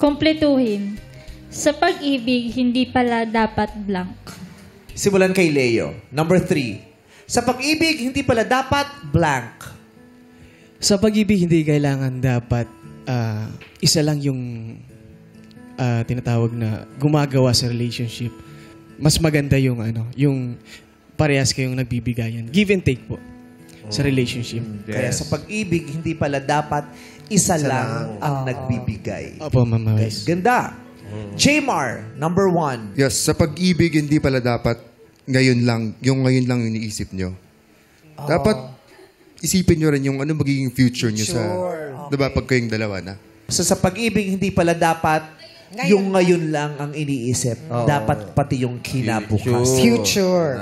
Kompletuhin. Sa pag-ibig, hindi pala dapat blank. Simulan kay Leo. Number 3. Sa pag-ibig, hindi pala dapat blank. Sa pag-ibig, hindi kailangan dapat isa lang yung tinatawag na gumagawa sa relationship. Mas maganda yung yung parehas kayong nagbibigayan. Give and take po sa relationship. Kaya sa pag-ibig, hindi pala dapat isa lang ang nagbibigay. Opo, Mama Okay, Wes. ganda. Jmar, number 1. Yes, sa pag-ibig, hindi pala dapat ngayon lang yung iniisip nyo. Dapat isipin nyo rin yung ano magiging future nyo sa, diba, pag kayong dalawa na. So sa pag-ibig, hindi pala dapat yung ngayon lang ang iniisip. Dapat pati yung kinabukas. Future.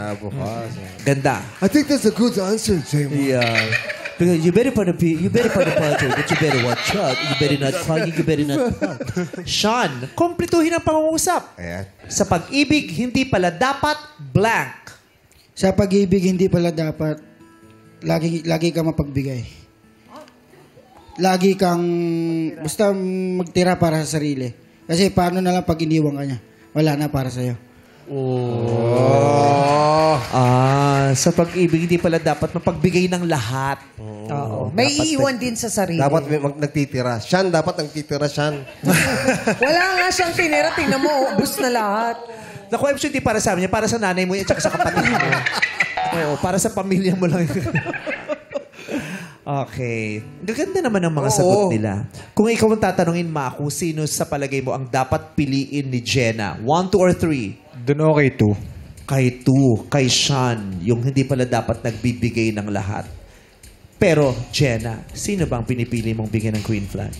Ganda. I think that's a good answer, Jamie. Yeah. Because you better put the party, but you better watch out. You better not cry, you better not cry. Sean, kumpletuhin ang pangungusap. Ayan. Sa pag-ibig, hindi pala dapat blank. Sa pag-ibig, hindi pala dapat lagi kang mapagbigay. Lagi kang basta magtira para sa sarili. Kasi paano na lang pag iniwan ka niya? Wala na para sa'yo. Sa pag-ibig, hindi pala dapat mapagbigay ng lahat. Oo. May iiwan din sa sarili. Dapat may nagtitira. Siyan, dapat nagtitira siyan. Wala nga siyang tinira. Tingnan mo, ubus na lahat. Naku, MC, hindi para sa amin. Para sa nanay mo yan, tsaka sa kapatid mo. Oo, para sa pamilya mo lang. Okay. Gaganda naman ang mga sagot nila. Kung ikaw ang tatanungin, Maku, sino sa palagay mo ang dapat piliin ni Jenna? 1, 2, or 3? Doon okay 2. Kay 2, kay Sean, yung hindi pala dapat nagbibigay ng lahat. Pero, Jenna, sino bang pinipili mong bigyan ng Queen Flag?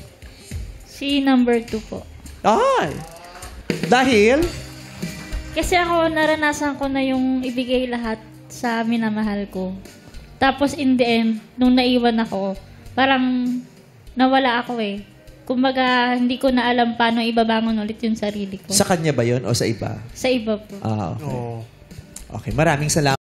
Si number 2 po. Ay! Dahil? Kasi ako, naranasan ko na yung ibigay lahat sa minamahal ko. Tapos in the end, nung naiwan ako, parang nawala ako eh. Kumbaga, hindi ko na alam paano ibabangon ulit yung sarili ko. Sa kanya ba yun o sa iba? Sa iba po. Okay. Okay, maraming salamat.